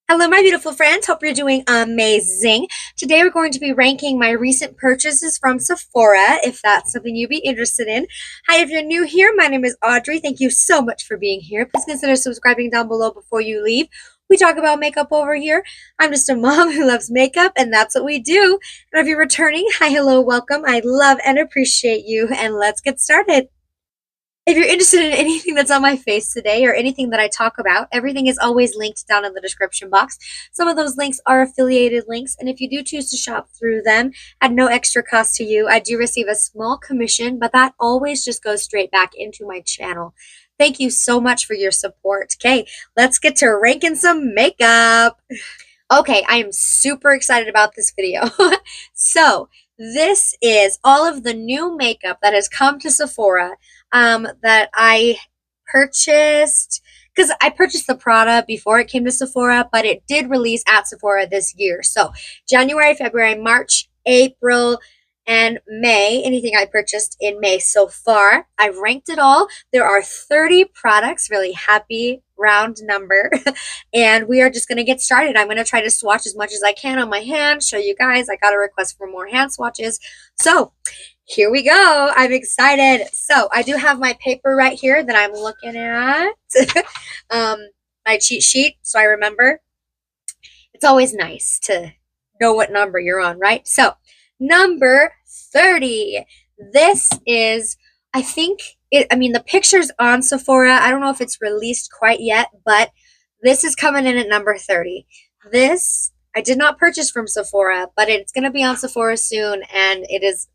Hello, my beautiful friends. Hope you're doing amazing. Today, we're going to be ranking my recent purchases from Sephora, if that's something you'd be interested in. Hi, if you're new here, my name is Audrey. Thank you so much for being here. Please consider subscribing down below before you leave. We talk about makeup over here. I'm just a mom who loves makeup, and that's what we do. And if you're returning, hi, hello, welcome. I love and appreciate you, and let's get started. If you're interested in anything that's on my face today or anything that I talk about, everything is always linked down in the description box. Some of those links are affiliated links, and if you do choose to shop through them at no extra cost to you, I do receive a small commission, but that always just goes straight back into my channel. Thank you so much for your support. Okay, let's get to ranking some makeup. Okay, I am super excited about this video. So, this is all of the new makeup that has come to Sephora that I purchased, because I purchased the Prada before it came to Sephora, but it did release at Sephora this year. So, January, February, March, April, and May, anything I purchased in May so far. I've ranked it all. There are 30 products, really happy round number. And we are just going to get started. I'm going to try to swatch as much as I can on my hand, show you guys. I got a request for more hand swatches. So here we go. I'm excited. So I do have my paper right here that I'm looking at. My cheat sheet, so I remember. It's always nice to know what number you're on, right? So number 30. This is, I think, the picture's on Sephora. I don't know if it's released quite yet, but this is coming in at number 30. This, I did not purchase from Sephora, but it's going to be on Sephora soon, and it is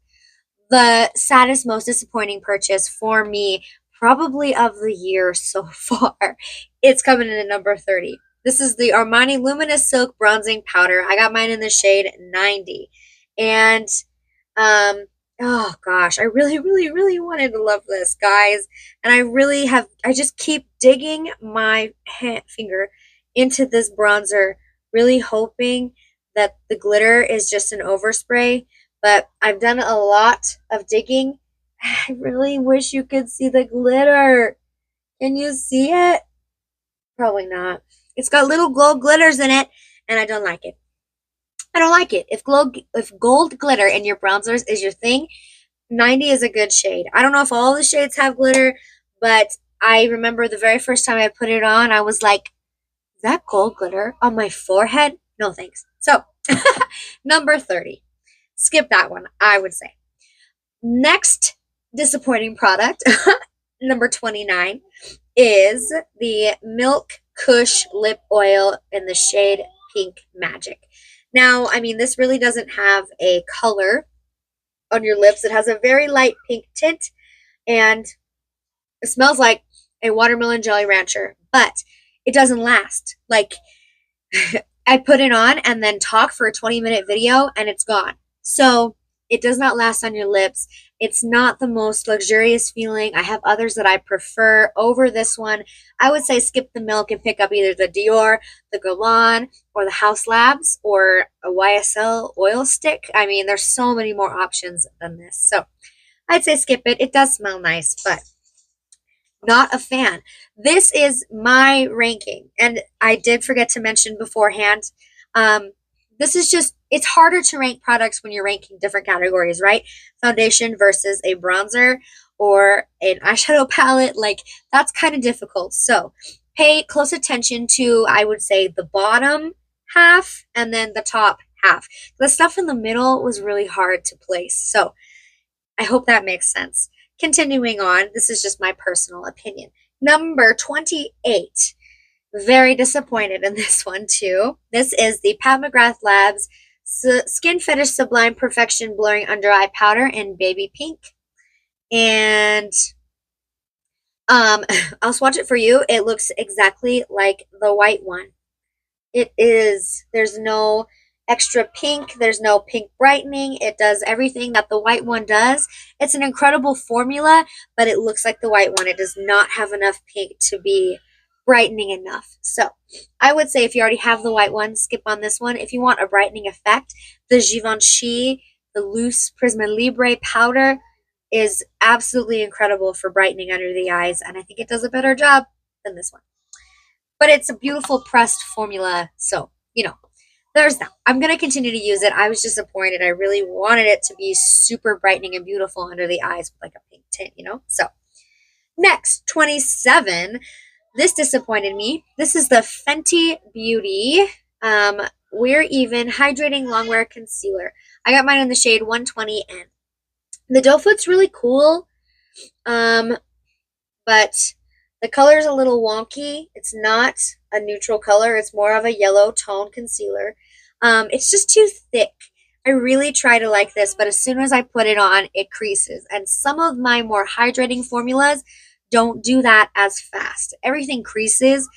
the saddest, most disappointing purchase for me, probably of the year so far. It's coming in at number 30. This is the Armani Luminous Silk Bronzing Powder. I got mine in the shade 90. And, oh gosh, I really, really, really wanted to love this, guys. And I just keep digging my finger into this bronzer, really hoping that the glitter is just an overspray. But I've done a lot of digging. I really wish you could see the glitter. Can you see it? Probably not. It's got little gold glitters in it, and I don't like it. I don't like it. If gold glitter in your bronzers is your thing, 90 is a good shade. I don't know if all the shades have glitter, but I remember the very first time I put it on, I was like, is that gold glitter on my forehead? No thanks. So, number 30. Skip that one, I would say. Next disappointing product, number 29, is the Milk Kush Lip Oil in the shade Pink Magic. Now, this really doesn't have a color on your lips. It has a very light pink tint, and it smells like a watermelon jelly rancher, but it doesn't last. Like, I put it on and then talk for a 20-minute video, and it's gone. So it does not last on your lips. It's not the most luxurious feeling. I have others that I prefer over this one. I would say skip the Milk and pick up either the Dior, the Guerlain, or the Haus Labs, or a YSL oil stick. There's so many more options than this. So I'd say skip it. It does smell nice, but not a fan. This is my ranking. And I did forget to mention beforehand, this is just, it's harder to rank products when you're ranking different categories, right? Foundation versus a bronzer or an eyeshadow palette, like that's kind of difficult. So pay close attention to, I would say, the bottom half and then the top half. The stuff in the middle was really hard to place. So I hope that makes sense. Continuing on, this is just my personal opinion. Number 28. Very disappointed in this one too. This is the Pat McGrath Labs Skin Fetish Sublime Perfection Blurring Under Eye Powder in Baby Pink. And I'll swatch it for you. It looks exactly like the white one. It is. There's no extra pink. There's no pink brightening. It does everything that the white one does. It's an incredible formula, but it looks like the white one. It does not have enough pink to be brightening enough. So I would say if you already have the white one, skip on this one. If you want a brightening effect, the Givenchy, the loose Prisma Libre powder is absolutely incredible for brightening under the eyes, and I think it does a better job than this one. but it's a beautiful pressed formula. So, you know, there's that. I'm going to continue to use it. I was disappointed. I really wanted it to be super brightening and beautiful under the eyes with like a pink tint, you know? So, next, 27. This disappointed me. This is the Fenty Beauty We're Even Hydrating Longwear Concealer. I got mine in the shade 120N. The doe foot's really cool, but the color is a little wonky. It's not a neutral color. It's more of a yellow tone concealer. It's just too thick. I really try to like this, but as soon as I put it on, it creases. And some of my more hydrating formulas don't do that as fast. Everything creases,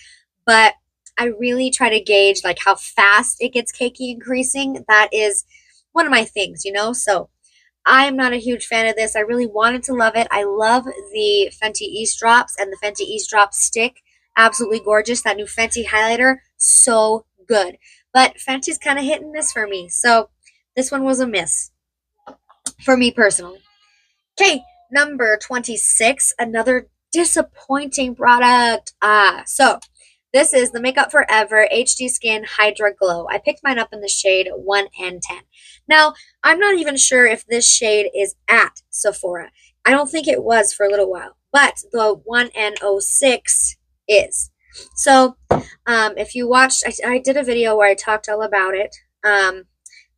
but I really try to gauge like how fast it gets cakey and creasing. That is one of my things, you know? So I am not a huge fan of this. I really wanted to love it. I love the Fenty Eaze drops and the Fenty Eaze drop stick. Absolutely gorgeous. That new Fenty highlighter, so good. But Fenty's kind of hit and miss for me. So this one was a miss for me personally. Okay, number 26, another disappointing product. So this is the Makeup Forever HD Skin Hydra Glow. I picked mine up in the shade 1N10. Now, I'm not even sure if this shade is at Sephora. I don't think it was for a little while, but the 1N06 is. So, if you watched, I did a video where I talked all about it.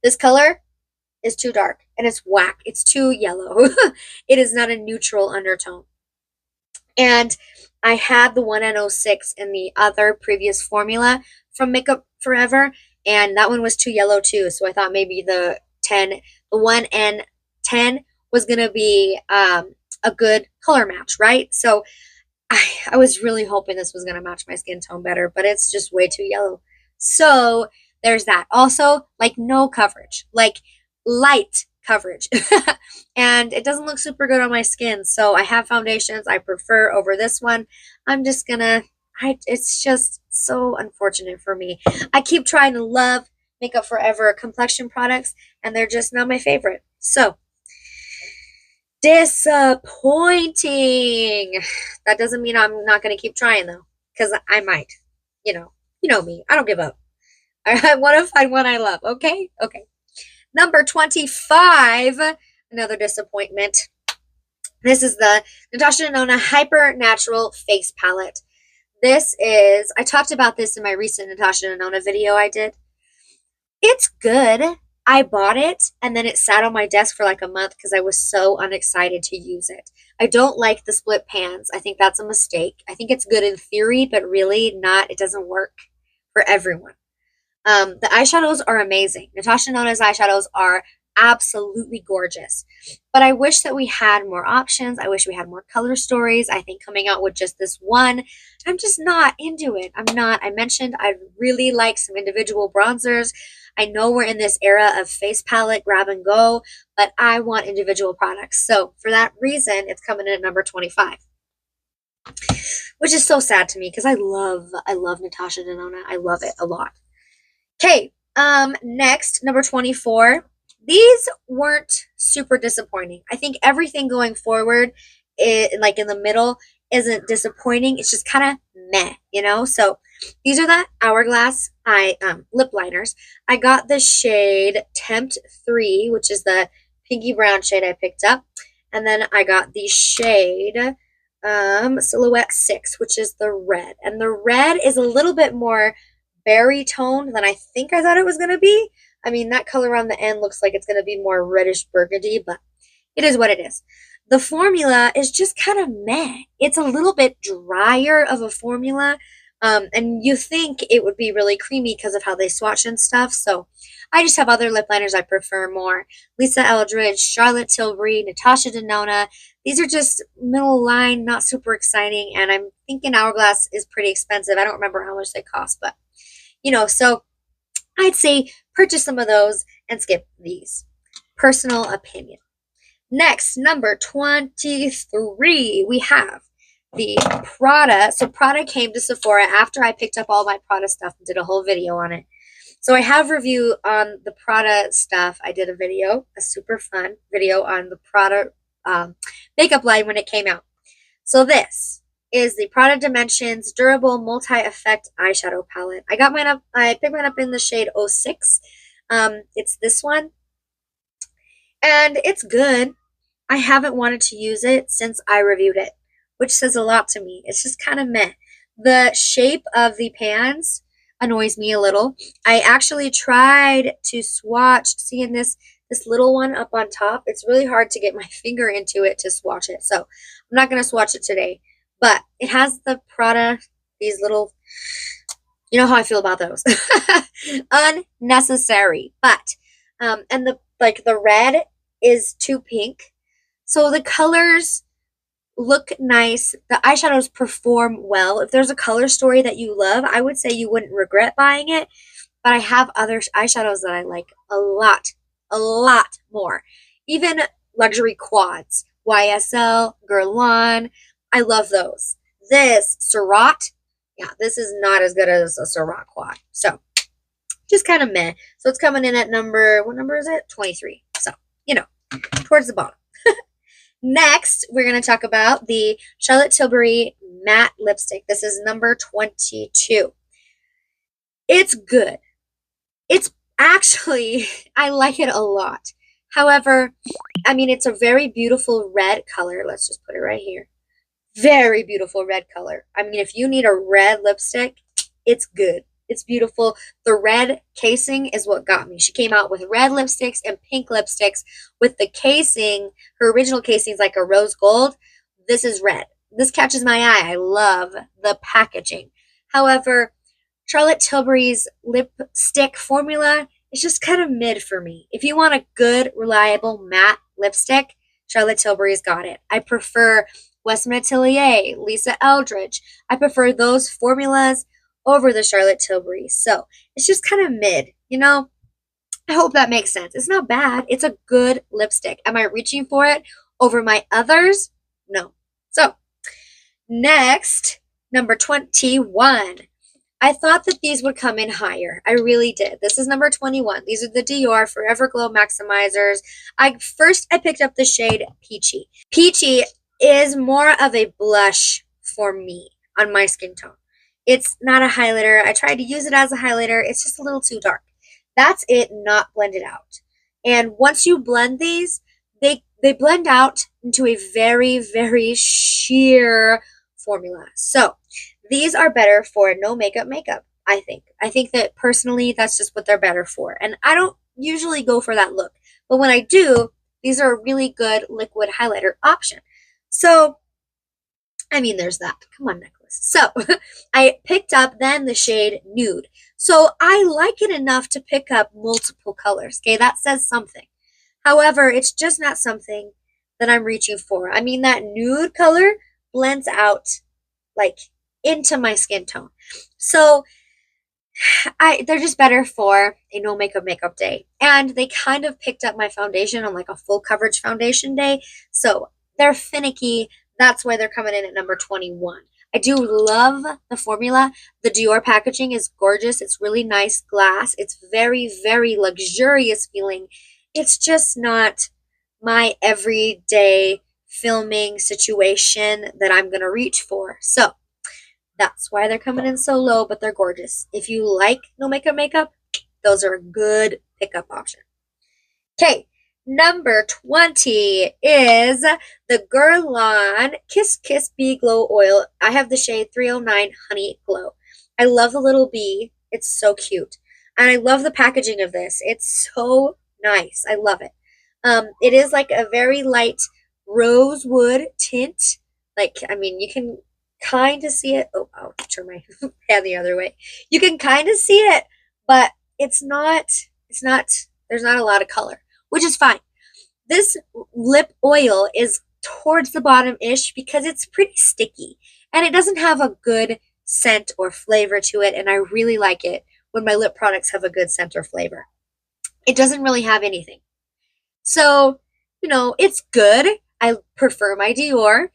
This color is too dark, and it's whack. It's too yellow. It is not a neutral undertone. And I had the 1N06 in the other previous formula from Makeup Forever, and that one was too yellow too. So I thought maybe the 1N10 was going to be a good color match, right? So I was really hoping this was going to match my skin tone better, but it's just way too yellow. So there's that. Also, like no coverage, like light coverage. And it doesn't look super good on my skin. So I have foundations I prefer over this one. I'm just gonna, it's just so unfortunate for me. I keep trying to love Makeup Forever complexion products, and they're just not my favorite. So disappointing. That doesn't mean I'm not gonna keep trying though, because I might. You know me. I don't give up. I want to find one I love. Okay. Number 25, another disappointment. This is the Natasha Denona Hyper Natural Face Palette. This is, I talked about this in my recent Natasha Denona video I did. It's good. I bought it, and then it sat on my desk for like a month because I was so unexcited to use it. I don't like the split pans. I think that's a mistake. I think it's good in theory, but really not. It doesn't work for everyone. The eyeshadows are amazing. Natasha Denona's eyeshadows are absolutely gorgeous. But I wish that we had more options. I wish we had more color stories. I think coming out with just this one, I'm just not into it. I'm not. I mentioned I'd really like some individual bronzers. I know we're in this era of face palette, grab and go, but I want individual products. So for that reason, it's coming in at number 25. Which is so sad to me because I love Natasha Denona. I love it a lot. Okay, next, number 24. These weren't super disappointing. I think everything going forward, like in the middle, isn't disappointing. It's just kind of meh, you know? So these are the Hourglass lip liners. I got the shade Tempt 3, which is the pinky brown shade I picked up. And then I got the shade Silhouette 6, which is the red. And the red is a little bit more berry toned than I think I thought it was going to be. I mean, that color on the end looks like it's going to be more reddish burgundy, but it is what it is. The formula is just kind of meh. It's a little bit drier of a formula, and you think it would be really creamy because of how they swatch and stuff, so I just have other lip liners I prefer more. Lisa Eldridge, Charlotte Tilbury, Natasha Denona. These are just middle line, not super exciting, and I'm thinking Hourglass is pretty expensive. I don't remember how much they cost, but so I'd say purchase some of those and skip these. Personal opinion. Next, number 23, we have the Prada. So Prada came to Sephora after I picked up all my Prada stuff and did a whole video on it. So I have review on the Prada stuff. I did a super fun video on the Prada makeup line when it came out. So this is the Prada Dimensions Durable Multi-Effect Eyeshadow Palette. I got mine up, I picked mine up in the shade 06. It's this one, and it's good. I haven't wanted to use it since I reviewed it, which says a lot to me. It's just kind of meh. The shape of the pans annoys me a little. I actually tried to swatch, seeing this little one up on top. It's really hard to get my finger into it to swatch it. So I'm not going to swatch it today. But it has the Prada, these little, you know how I feel about those. Unnecessary. But, and the red is too pink. So the colors look nice. The eyeshadows perform well. If there's a color story that you love, I would say you wouldn't regret buying it. But I have other eyeshadows that I like a lot more. Even luxury quads, YSL, Guerlain, I love those. This Surratt, yeah, this is not as good as a Surratt quad. So, just kind of meh. So it's coming in at what number is it? 23. So, you know, towards the bottom. Next, we're going to talk about the Charlotte Tilbury matte lipstick. This is number 22. It's good. It's actually, I like it a lot. However, I mean, it's a very beautiful red color. Let's just put it right here. Very beautiful red color. I mean, if you need a red lipstick, it's good. It's beautiful. The red casing is what got me. She came out with red lipsticks and pink lipsticks with the casing. Her original casing is like a rose gold. This is red. This catches my eye. I love the packaging. However, Charlotte Tilbury's lipstick formula is just kind of mid for me. If you want a good, reliable matte lipstick, Charlotte Tilbury's got it. I prefer Westman Atelier, Lisa Eldridge. I prefer those formulas over the Charlotte Tilbury. So it's just kind of mid, you know? I hope that makes sense. It's not bad. It's a good lipstick. Am I reaching for it over my others? No. So next, number 21. I thought that these would come in higher. I really did. This is number 21. These are the Dior Forever Glow Maximizers. I picked up the shade Peachy. Peachy is more of a blush for me on my skin tone. It's not a highlighter. I tried to use it as a highlighter. It's just a little too dark. That's it, not blended out. And once you blend these, they blend out into a very, very sheer formula. So these are better for no makeup, I think. I think that personally, that's just what they're better for. And I don't usually go for that look. But when I do, these are a really good liquid highlighter option. So, I mean, there's that. Come on, necklace. So, I picked up then the shade Nude. So, I like it enough to pick up multiple colors. Okay, that says something. However, it's just not something that I'm reaching for. I mean, that nude color blends out like into my skin tone. So, they're just better for a no makeup day. And they kind of picked up my foundation on like a full coverage foundation day. So, they're finicky. That's why they're coming in at number 21. I do love the formula. The Dior packaging is gorgeous. It's really nice glass. It's very, very luxurious feeling. It's just not my everyday filming situation that I'm going to reach for. So that's why they're coming in so low, but they're gorgeous. If you like no makeup, those are a good pickup option. Okay. Number 20 is the Guerlain Kiss Kiss Bee Glow Oil. I have the shade 309 Honey Glow. I love the little bee. It's so cute. And I love the packaging of this. It's so nice. I love it. It is like a very light rosewood tint. Like, I mean, you can kind of see it. Oh, I'll turn my hand the other way. You can kind of see it, but there's not a lot of color, which is fine. This lip oil is towards the bottom-ish because it's pretty sticky and it doesn't have a good scent or flavor to it, and I really like it when my lip products have a good scent or flavor. It doesn't really have anything. So, you know, it's good. I prefer my Dior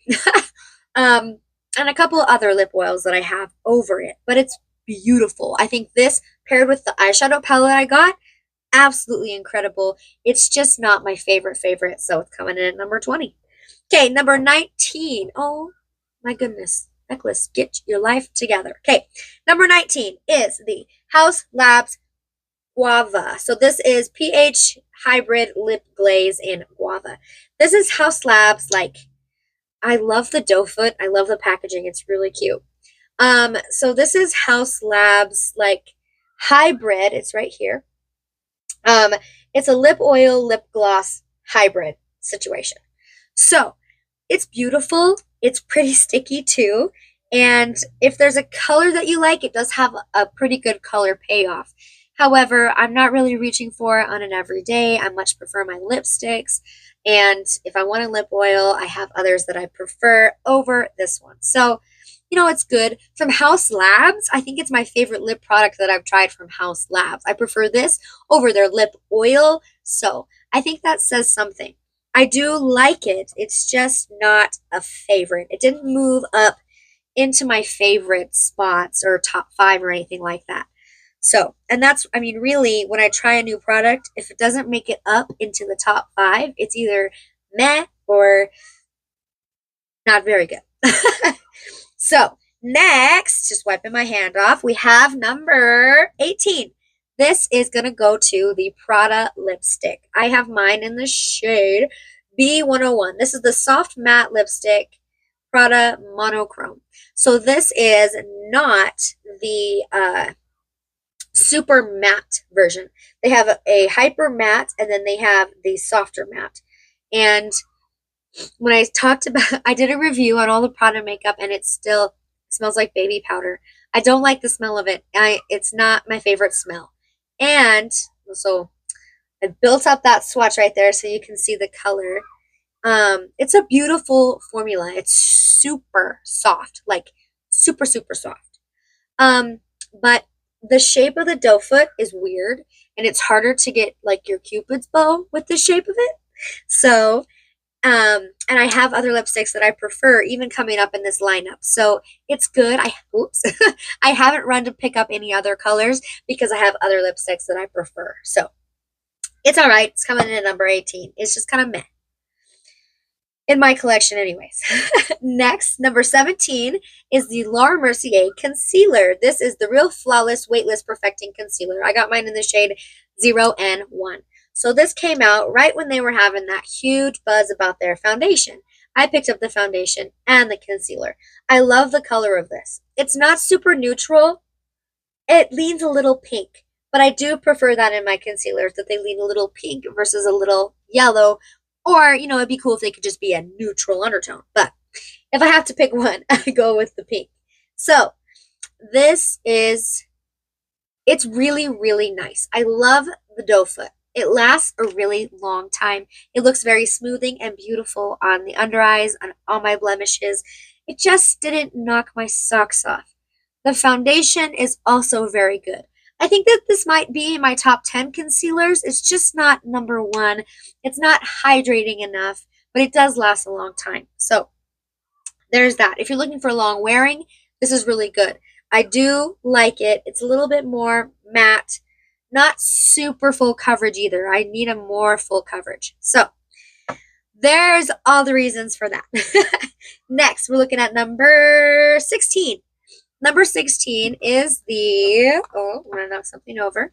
and a couple of other lip oils that I have over it, but it's beautiful. I think this paired with the eyeshadow palette I got, absolutely incredible. It's just not my favorite, so it's coming in at number 20. Okay, number 19. Oh my goodness. necklace. Get your life together. Okay, number 19 is the Haus Labs Guava. So this is pH hybrid lip glaze in guava. This is Haus Labs. Like, I love the doe foot. I love the packaging. It's really cute. So this is Haus Labs like hybrid. It's right here. It's a lip oil lip gloss hybrid situation. So it's beautiful. It's pretty sticky too. And if there's a color that you like, it does have a pretty good color payoff. However, I'm not really reaching for it on an everyday. I much prefer my lipsticks. And if I want a lip oil, I have others that I prefer over this one. So, you know, it's good. From Haus Labs, I think it's my favorite lip product that I've tried from Haus Labs. I prefer this over their lip oil. So I think that says something. I do like it. It's just not a favorite. It didn't move up into my favorite spots or top 5 or anything like that. So, and that's, I mean, really, when I try a new product, if it doesn't make it up into the top 5, it's either meh or not very good. So, next, just wiping my hand off, we have number 18. This is going to go to the Prada lipstick. I have mine in the shade B101. This is the soft matte lipstick, Prada monochrome. So this is not the super matte version. They have a hyper matte and then they have the softer matte. And when I talked about, I did a review on all the Prada makeup and it still smells like baby powder. I don't like the smell of it. It's not my favorite smell. And so I built up that swatch right there so you can see the color. It's a beautiful formula. It's super soft, like super, super soft. But the shape of the doe foot is weird and it's harder to get like your Cupid's bow with the shape of it. So, and I have other lipsticks that I prefer even coming up in this lineup. So it's good. I haven't run to pick up any other colors because I have other lipsticks that I prefer. So it's all right. It's coming in at number 18. It's just kind of meh in my collection anyways. Next, number 17 is the Laura Mercier concealer. This is the Real Flawless Weightless Perfecting Concealer. I got mine in the shade 0N1. So this came out right when they were having that huge buzz about their foundation. I picked up the foundation and the concealer. I love the color of this. It's not super neutral. It leans a little pink, but I do prefer that in my concealers, that they lean a little pink versus a little yellow. Or, you know, it'd be cool if they could just be a neutral undertone. But if I have to pick one, I go with the pink. So this is, it's really, really nice. I love the doe foot. It lasts a really long time. It looks very smoothing and beautiful on the under eyes, on all my blemishes. It just didn't knock my socks off. The foundation is also very good. I think that this might be in my top 10 concealers. It's just not number 1. It's not hydrating enough, but it does last a long time. So there's that. If you're looking for long wearing, this is really good. I do like it. It's a little bit more matte, not super full coverage either. I need a more full coverage. So there's all the reasons for that. Next, we're looking at number 16. Number 16 is the, I'm going to knock something over,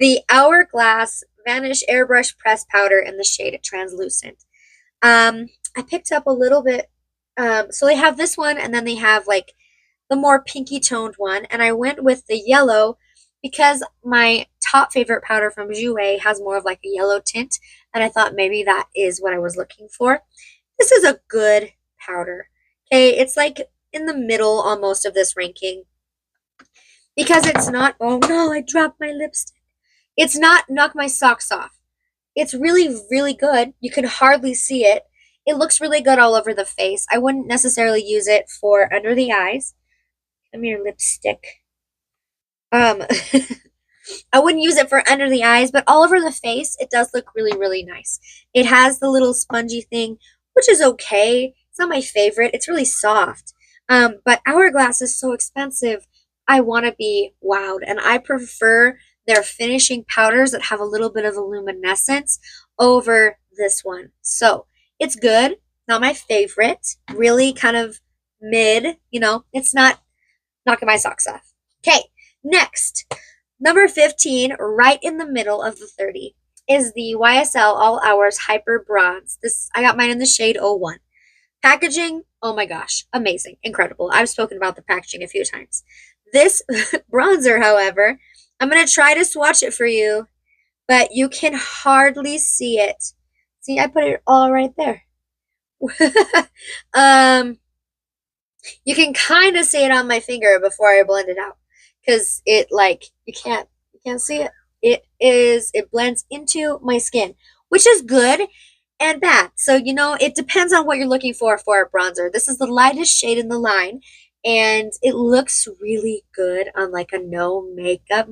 the Hourglass Vanish Airbrush Press Powder in the shade Translucent. I picked up a little bit, so they have this one, and then they have like the more pinky toned one, and I went with the yellow because my top favorite powder from Jouer has more of like a yellow tint, and I thought maybe that is what I was looking for. This is a good powder. Okay, it's like in the middle almost of this ranking because it's not, oh no, I dropped my lipstick. It's not knock my socks off. It's really, really good. You can hardly see it. It looks really good all over the face. I wouldn't necessarily use it for under the eyes. Come here, lipstick. I wouldn't use it for under the eyes, but all over the face, it does look really, really nice. It has the little spongy thing, which is okay. It's not my favorite. It's really soft. But Hourglass is so expensive. I want to be wowed, and I prefer their finishing powders that have a little bit of a luminescence over this one. So it's good. Not my favorite. Really kind of mid, you know, it's not knocking my socks off. Okay, next, number 15, right in the middle of the 30, is the YSL All Hours Hyper Bronze. This, I got mine in the shade 01. Packaging, oh my gosh, amazing, incredible. I've spoken about the packaging a few times. This bronzer, however, I'm going to try to swatch it for you, but you can hardly see it. See, I put it all right there. You can kind of see it on my finger before I blend it out, because it, like, you can't see it. It blends into my skin, which is good and bad. So, you know, it depends on what you're looking for a bronzer. This is the lightest shade in the line, and it looks really good on like a no makeup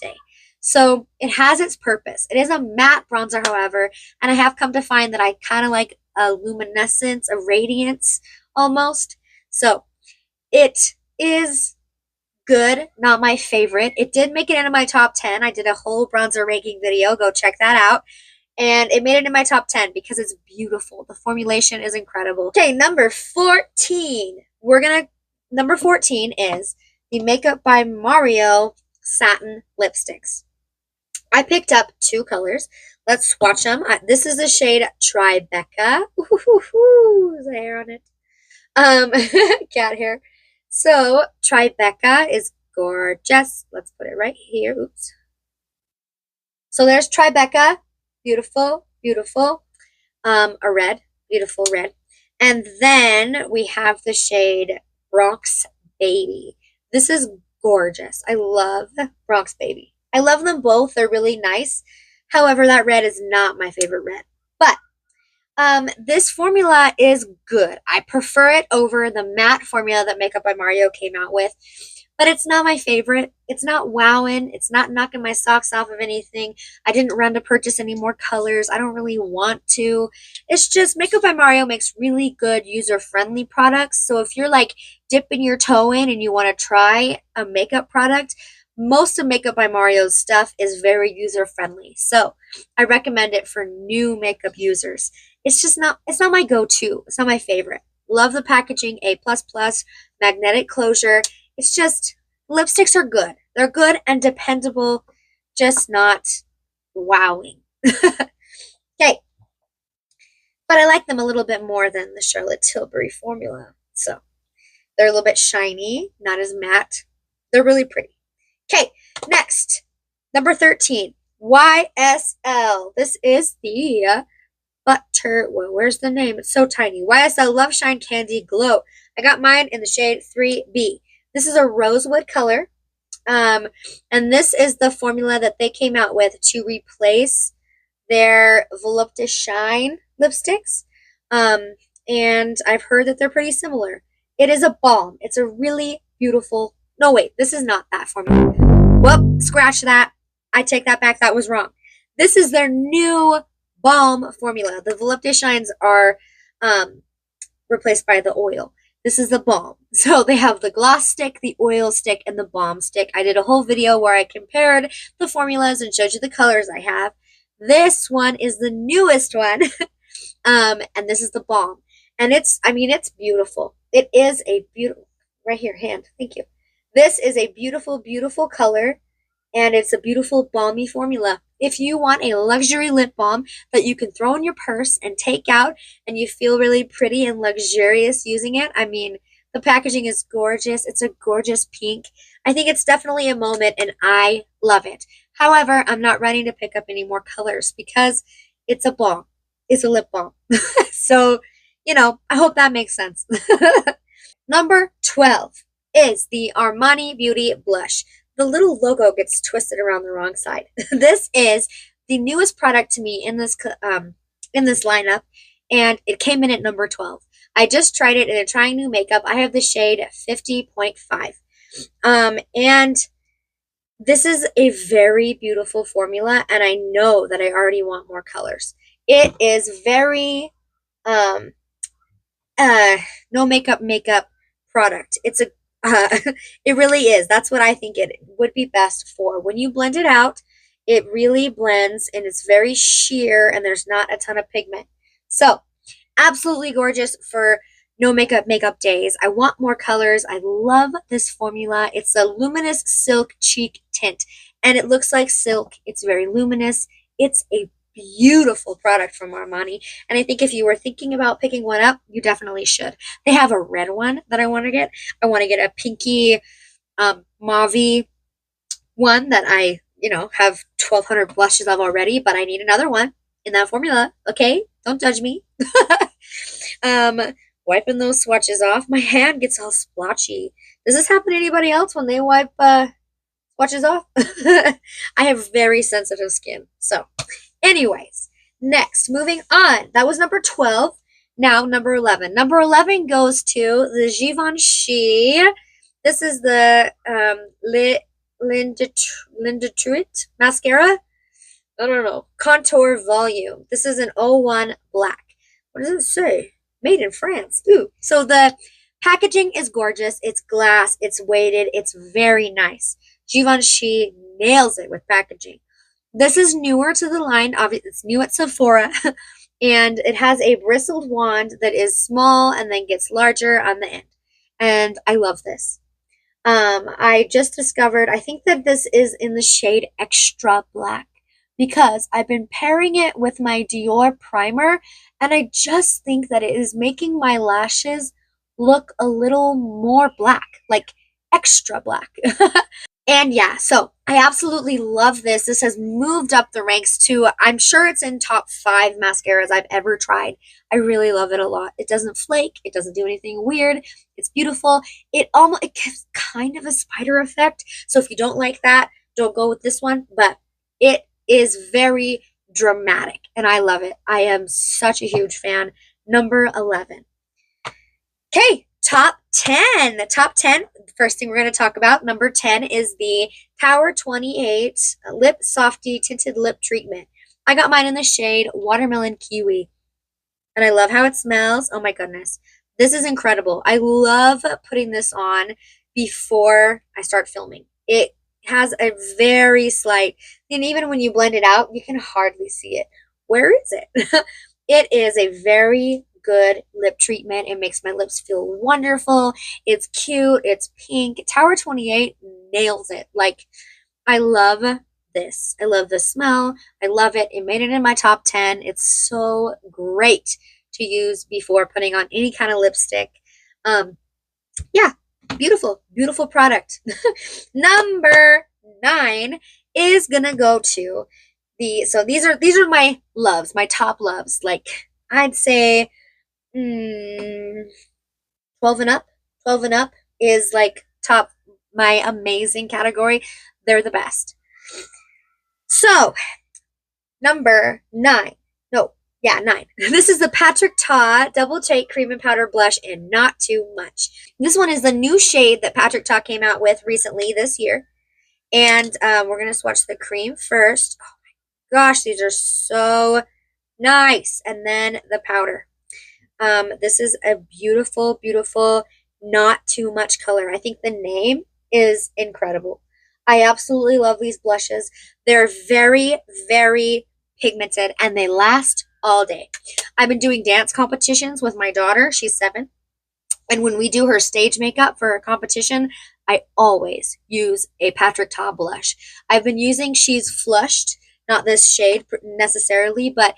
day. So it has its purpose. It is a matte bronzer, however, and I have come to find that I kind of like a luminescence, a radiance almost. So it is good, not my favorite. It did make it into my top 10. I did a whole bronzer ranking video. Go check that out. And it made it in my top 10 because it's beautiful. The formulation is incredible. Okay, number 14. Number 14 is the Makeup by Mario Satin Lipsticks. I picked up 2 colors. Let's swatch them. This is the shade Tribeca. Ooh, there's hair on it. Cat hair. So Tribeca is gorgeous. Let's put it right here. Oops. So there's Tribeca. Beautiful, beautiful. A red, beautiful red. And then we have the shade Bronx Baby. This is gorgeous. I love Bronx Baby. I love them both. They're really nice. However, that red is not my favorite red. But this formula is good. I prefer it over the matte formula that Makeup by Mario came out with. But it's not my favorite. It's not wowing. It's not knocking my socks off of anything. I didn't run to purchase any more colors. I don't really want to. It's just Makeup by Mario makes really good user-friendly products. So if you're like dipping your toe in and you want to try a makeup product, most of Makeup by Mario's stuff is very user-friendly. So I recommend it for new makeup users. It's not my go-to. It's not my favorite. Love the packaging, A++, magnetic closure. It's just, lipsticks are good. They're good and dependable, just not wowing. Okay. But I like them a little bit more than the Charlotte Tilbury formula. So they're a little bit shiny, not as matte. They're really pretty. Okay, next, number 13, YSL. This is the butter, well, where's the name? It's so tiny. YSL Love Shine Candy Glow. I got mine in the shade 3B. This is a rosewood color, and this is the formula that they came out with to replace their Voluptuous Shine lipsticks, and I've heard that they're pretty similar. It is a balm. It's a really beautiful, no wait, this is not that formula. Whoop, scratch that. I take that back. That was wrong. This is their new balm formula. The Voluptuous Shines are replaced by the oil. This is the balm. So they have the gloss stick, the oil stick, and the balm stick. I did a whole video where I compared the formulas and showed you the colors I have. This one is the newest one. And this is the balm. And it's beautiful. It is a beautiful, right here, hand. Thank you. This is a beautiful, beautiful color. And it's a beautiful balmy formula. If you want a luxury lip balm that you can throw in your purse and take out and you feel really pretty and luxurious using it, I mean, the packaging is gorgeous. It's a gorgeous pink. I think it's definitely a moment and I love it. However, I'm not running to pick up any more colors because it's a balm. It's a lip balm. So, you know, I hope that makes sense. Number 12 is the Armani Beauty Blush. The little logo gets twisted around the wrong side. This is the newest product to me in this lineup, and it came in at number 12. I just tried it in a Trying New Makeup. I have the shade 50.5. And this is a very beautiful formula, and I know that I already want more colors. It is very no makeup product. It's a it really is. That's what I think it would be best for. When you blend it out, it really blends and it's very sheer and there's not a ton of pigment. So, absolutely gorgeous for no makeup days. I want more colors. I love this formula. It's a luminous silk cheek tint, and it looks like silk. It's very luminous. It's a beautiful product from Armani, and I think if you were thinking about picking one up, you definitely should. They have a red one that I want to get. I want to get a pinky mauve one that I, have 1,200 blushes of already, but I need another one in that formula. Okay, don't judge me. Wiping those swatches off, my hand gets all splotchy. Does this happen to anybody else when they wipe swatches off? I have very sensitive skin. So, anyways, next, moving on. That was number 12. Now, number 11. Number 11 goes to the Givenchy. This is the Linda Truitt mascara. I don't know. Contour Volume. This is an 01 Black. What does it say? Made in France. Ooh. So the packaging is gorgeous. It's glass. It's weighted. It's very nice. Givenchy nails it with packaging. This is newer to the line. Obviously, it's new at Sephora. And it has a bristled wand that is small and then gets larger on the end. And I love this. I just discovered, I think that this is in the shade Extra Black, because I've been pairing it with my Dior primer, and I just think that it is making my lashes look a little more black, like extra black. And yeah, so I absolutely love this. This has moved up the ranks to, I'm sure it's in top 5 mascaras I've ever tried. I really love it a lot. It doesn't flake. It doesn't do anything weird. It's beautiful. It gives kind of a spider effect. So if you don't like that, don't go with this one. But it is very dramatic, and I love it. I am such a huge fan. Number 11. Okay, top 10. The top 10, the first thing we're going to talk about, number 10 is the Tower 28 Lip Softy Tinted Lip Treatment. I got mine in the shade Watermelon Kiwi, and I love how it smells. Oh my goodness. This is incredible. I love putting this on before I start filming. It has a very slight, and even when you blend it out, you can hardly see it. Where is it? It is a very good lip treatment. It makes my lips feel wonderful. It's cute. It's pink. Tower 28 nails it. Like, I love this. I love the smell. I love it. It made it in my top 10. It's so great to use before putting on any kind of lipstick. Yeah, beautiful, beautiful product. Number 9 is gonna go to so these are my loves, my top loves. Like, I'd say 12 and up. 12 and up is like top, my amazing category. They're the best. So, number 9. No, yeah, 9. This is the Patrick Ta Double Take Cream and Powder Blush in Not Too Much. This one is the new shade that Patrick Ta came out with recently this year. And we're going to swatch the cream first. Oh my gosh, these are so nice. And then the powder. This is a beautiful, beautiful, not too much color. I think the name is incredible. I absolutely love these blushes. They're very, very pigmented, and they last all day. I've been doing dance competitions with my daughter. She's 7. And when we do her stage makeup for a competition, I always use a Patrick Ta blush. I've been using She's Flushed, not this shade necessarily, but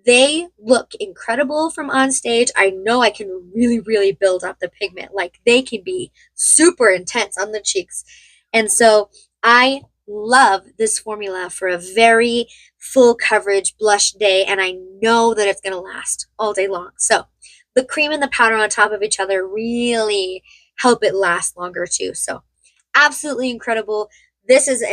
they look incredible from on stage. I know I can really, really build up the pigment. Like, they can be super intense on the cheeks. And so I love this formula for a very full coverage blush day, and I know that it's going to last all day long. So the cream and the powder on top of each other really help it last longer too. So absolutely incredible. This is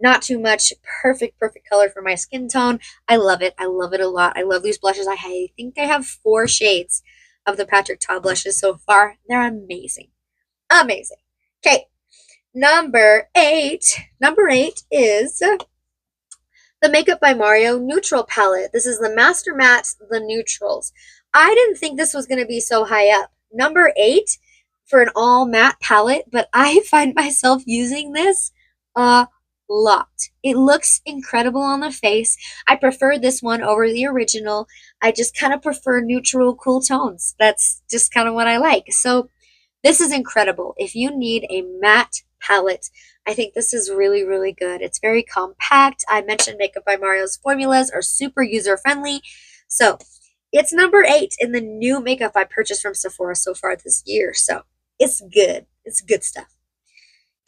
not too much, perfect color for my skin tone. I love it. I love it a lot. I love these blushes. I think I have 4 shades of the Patrick Ta blushes so far. They're amazing. Amazing. Okay. Number 8. Number 8 is the Makeup by Mario Neutral Palette. This is the Master Matte, the Neutrals. I didn't think this was going to be so high up. Number 8 for an all matte palette, but I find myself using this a locked. It looks incredible on the face. I prefer this one over the original. I just kind of prefer neutral, cool tones. That's just kind of what I like. So this is incredible. If you need a matte palette, I think this is really, really good. It's very compact. I mentioned Makeup by Mario's formulas are super user-friendly. So it's number 8 in the new makeup I purchased from Sephora so far this year. So it's good. It's good stuff.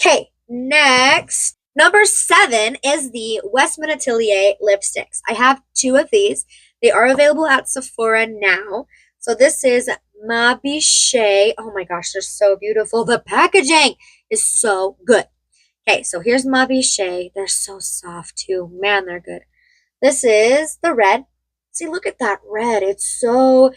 Okay, next. Number 7 is the Westman Atelier lipsticks. I have 2 of these. They are available at Sephora now. So this is a-mae-zing. Oh my gosh, they're so beautiful. The packaging is so good. Okay, so here's a-mae-zing. They're so soft too. Man, they're good. This is the red. See, look at that red. It's so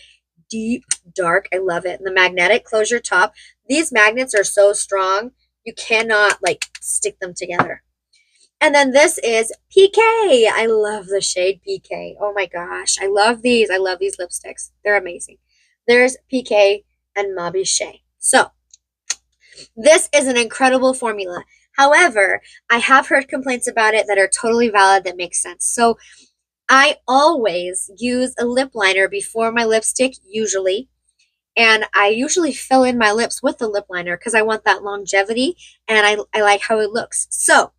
deep, dark. I love it. And the magnetic closure top. These magnets are so strong, you cannot like stick them together. And then this is PK. I love the shade PK. Oh my gosh. I love these. I love these lipsticks. They're amazing. There's PK and a-mae-zing. So this is an incredible formula. However, I have heard complaints about it that are totally valid, that make sense. So I always use a lip liner before my lipstick, usually. And I usually fill in my lips with the lip liner because I want that longevity and I like how it looks. So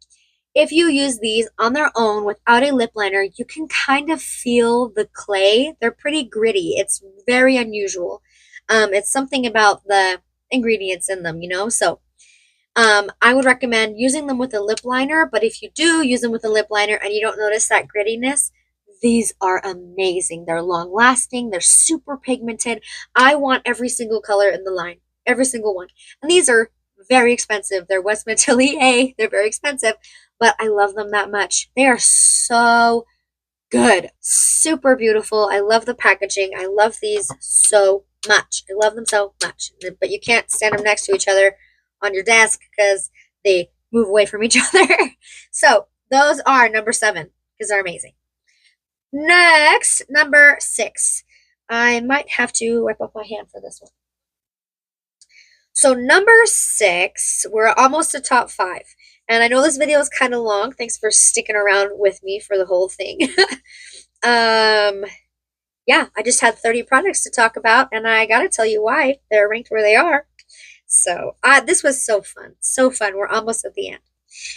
if you use these on their own without a lip liner, you can kind of feel the clay. They're pretty gritty. It's very unusual. It's something about the ingredients in them, you know? So I would recommend using them with a lip liner, but if you do use them with a lip liner and you don't notice that grittiness, these are amazing. They're long lasting. They're super pigmented. I want every single color in the line, every single one. And these are very expensive. They're Westman Atelier. They're very expensive, but I love them that much. They are so good. Super beautiful. I love the packaging. I love these so much. I love them so much. But you can't stand them next to each other on your desk because they move away from each other. So those are number 7 because they're amazing. Next, number 6. I might have to wipe off my hand for this one. So number 6, we're almost to top 5. And I know this video is kind of long. Thanks for sticking around with me for the whole thing. Yeah, I just had 30 products to talk about, and I gotta tell you why they're ranked where they are. So this was so fun. So fun. We're almost at the end.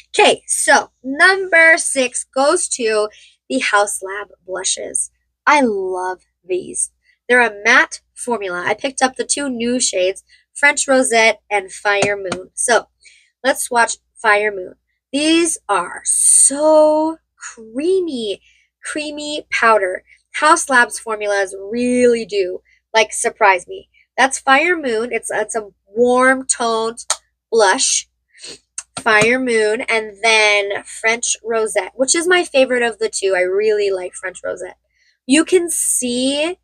Okay, so number 6 goes to the Haus Lab blushes. I love these. They're a matte formula. I picked up the 2 new shades, French Rosette and Fire Moon. So let's swatch Fire Moon. These are so creamy, creamy powder. Haus Lab's formulas really do like surprise me. That's Fire Moon. It's a warm toned blush. Fire Moon, and then French Rosette, which is my favorite of the 2. I really like French Rosette. You can see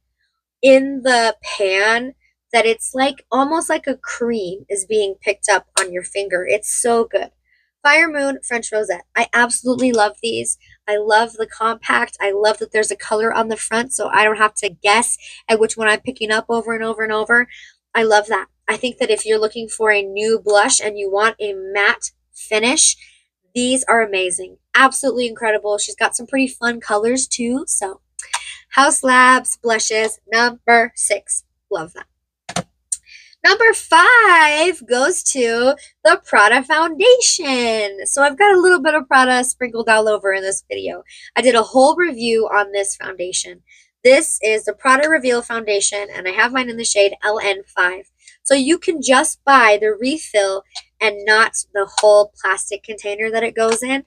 in the pan that it's like almost like a cream is being picked up on your finger. It's so good. Fire Moon, French Rosette. I absolutely love these. I love the compact. I love that there's a color on the front so I don't have to guess at which one I'm picking up over and over and over. I love that. I think that if you're looking for a new blush and you want a matte finish, these are amazing. Absolutely incredible. She's got some pretty fun colors too. So Haus Labs blushes, number 6. Love that. Number 5 goes to the Prada foundation. So I've got a little bit of Prada sprinkled all over in this video. I did a whole review on this foundation. This is the Prada Reveal foundation, and I have mine in the shade LN5. So you can just buy the refill and not the whole plastic container that it goes in.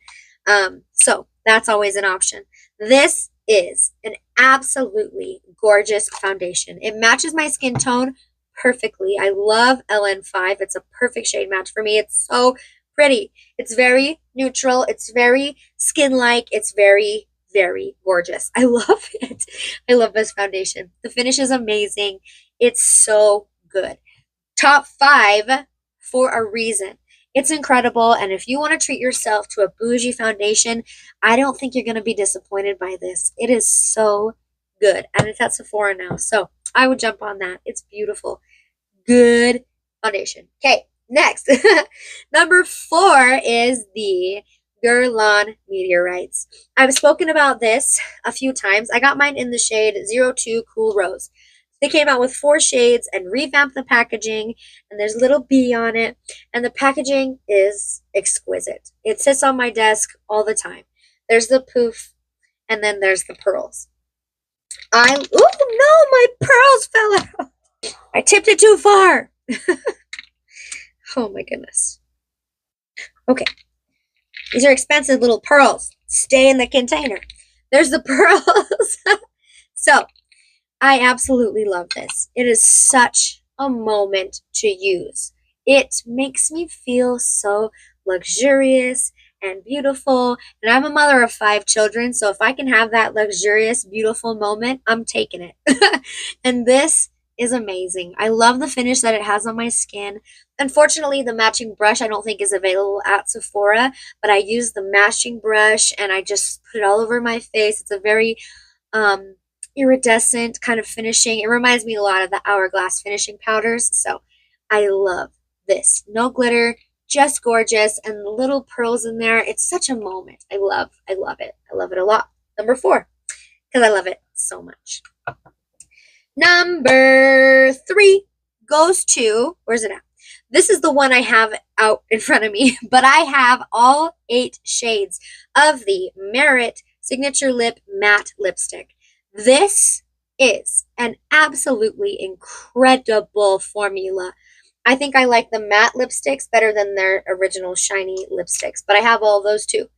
So that's always an option. This is an absolutely gorgeous foundation. It matches my skin tone perfectly. I love LN5. It's a perfect shade match for me. It's so pretty. It's very neutral. It's very skin-like. It's very, very gorgeous. I love it. I love this foundation. The finish is amazing. It's so good. Top 5 for a reason. It's incredible, and if you want to treat yourself to a bougie foundation, I don't think you're going to be disappointed by this. It is so good, and it's at Sephora now, so I would jump on that. It's beautiful. Good foundation. Okay, next. Number 4 is the Guerlain Meteorites. I've spoken about this a few times. I got mine in the shade 02 Cool Rose. They came out with 4 shades and revamped the packaging, and there's a little bee on it, and the packaging is exquisite. It sits on my desk all the time. There's the poof, and then there's the pearls. Oh no, my pearls fell out. I tipped it too far. Oh my goodness. Okay. These are expensive little pearls. Stay in the container. There's the pearls. So, I absolutely love this. It is such a moment to use. It makes me feel so luxurious and beautiful. And I'm a mother of 5 children, so if I can have that luxurious, beautiful moment, I'm taking it. And this is amazing. I love the finish that it has on my skin. Unfortunately, the matching brush I don't think is available at Sephora, but I use the matching brush and I just put it all over my face. It's a very iridescent kind of finishing. It reminds me a lot of the Hourglass finishing powders, so I love this. No glitter, just gorgeous, and the little pearls in there. It's such a moment. I love it. I love it a lot. Number 4, because I love it so much. Number 3 goes to, where's it at? This is the one I have out in front of me, but I have all 8 shades of the Merit Signature Lip Matte Lipstick. This is an absolutely incredible formula. I think I like the matte lipsticks better than their original shiny lipsticks, but I have all those too.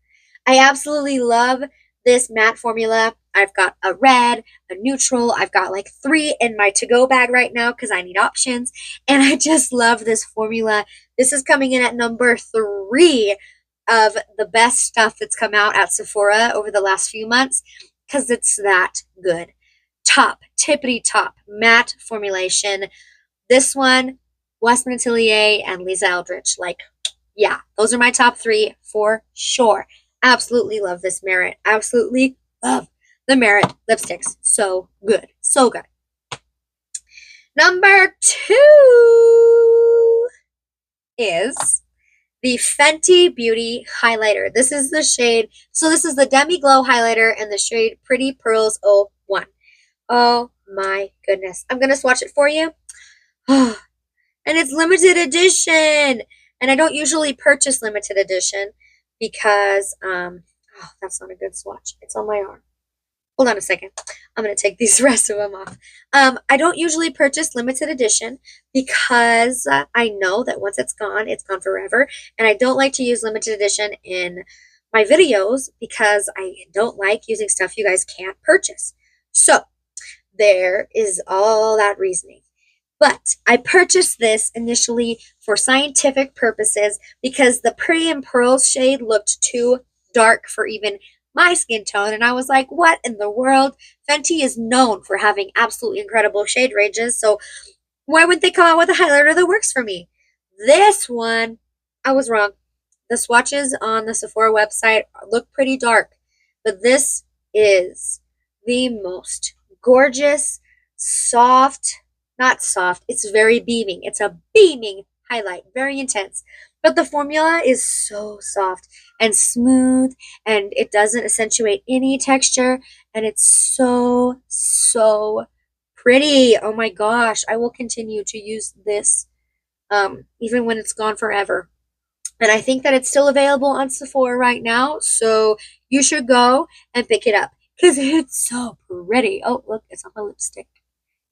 I absolutely love this matte formula. I've got a red, a neutral. I've got like 3 in my to-go bag right now because I need options. And I just love this formula. This is coming in at number 3 of the best stuff that's come out at Sephora over the last few months because it's that good. Top, tippity top, matte formulation. This one, Westman Atelier and Lisa Eldridge. Like, yeah, those are my top 3 for sure. Absolutely love this Merit. Absolutely love the Merit lipsticks. So good. So good. Number 2 is the Fenty Beauty Highlighter. This is the shade, so this is the Demi Glow Highlighter in the shade Pretty Pearls 01. Oh my goodness. I'm going to swatch it for you. And it's limited edition. And I don't usually purchase limited edition because, that's not a good swatch. It's on my arm. Hold on a second. I'm going to take these rest of them off. I don't usually purchase limited edition because I know that once it's gone forever. And I don't like to use limited edition in my videos because I don't like using stuff you guys can't purchase. So there is all that reasoning. But I purchased this initially for scientific purposes because the Pretty and Pearls shade looked too dark for even my skin tone. And I was like, what in the world? Fenty is known for having absolutely incredible shade ranges. So why wouldn't they come out with a highlighter that works for me? This one, I was wrong. The swatches on the Sephora website look pretty dark. But this is the most gorgeous, soft, not soft, it's very beaming. It's a beaming highlight, very intense. But the formula is so soft and smooth, and it doesn't accentuate any texture, and it's so, so pretty. Oh my gosh, I will continue to use this even when it's gone forever. And I think that it's still available on Sephora right now, so you should go and pick it up because it's so pretty. Oh, look, it's on my lipstick.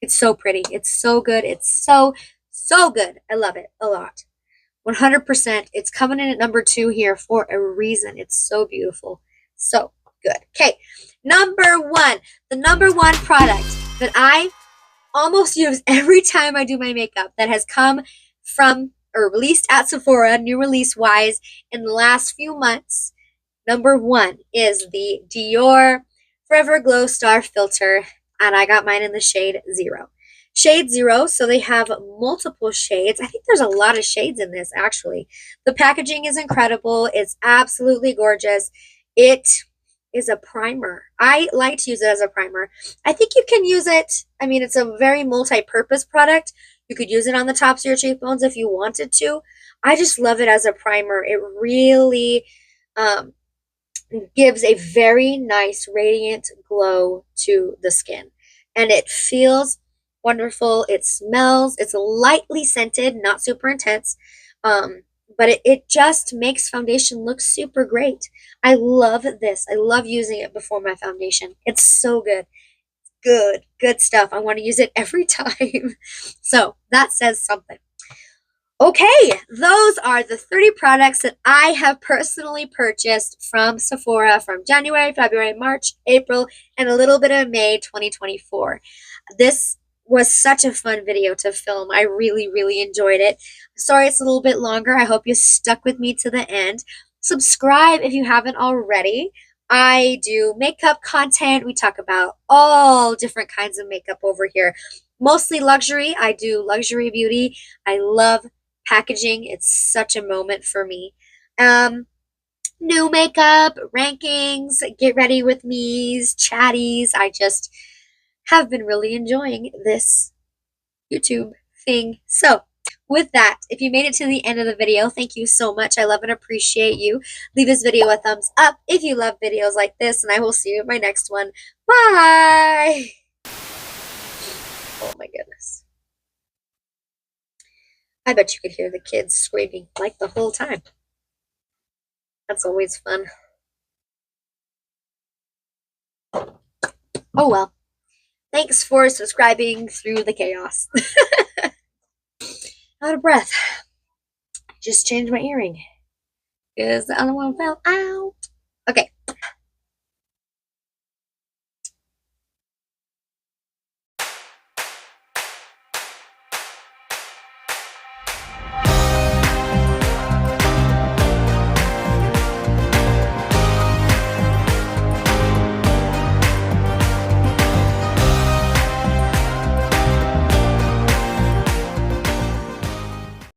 It's so pretty. It's so good. It's so, so good. I love it a lot. 100%. It's coming in at number 2 here for a reason. It's so beautiful. So good. Okay. Number 1. The number 1 product that I almost use every time I do my makeup that has come from or released at Sephora, new release wise, in the last few months. Number 1 is the Dior Forever Glow Star Filter. And I got mine in the shade 0. Shade 0, so they have multiple shades. I think there's a lot of shades in this, actually. The packaging is incredible. It's absolutely gorgeous. It is a primer. I like to use it as a primer. I think you can use it, I mean, it's a very multi-purpose product. You could use it on the tops of your cheekbones if you wanted to. I just love it as a primer. It really gives a very nice radiant glow to the skin. And it feels wonderful. It smells, it's lightly scented, not super intense. But it just makes foundation look super great. I love this. I love using it before my foundation. It's so good. Good stuff. I want to use it every time. So that says something. Okay, those are the 30 products that I have personally purchased from Sephora from January, February, March, April, and a little bit of May 2024. This was such a fun video to film. I really enjoyed it. Sorry it's a little bit longer. I hope you stuck with me to the end. Subscribe if you haven't already. I do makeup content. We talk about all different kinds of makeup over here. Mostly luxury. I do luxury beauty. I love packaging. It's such a moment for me. New makeup, rankings, get ready with me's, chatties. I just have been really enjoying this YouTube thing. So with that, if you made it to the end of the video, thank you so much. I love and appreciate you. Leave this video a thumbs up if you love videos like this, and I will see you in my next one. Bye! Oh my goodness. I bet you could hear the kids screaming like the whole time. That's always fun. Oh well. Thanks for subscribing through the chaos. Out of breath. Just changed my earring because the other one fell out. Okay.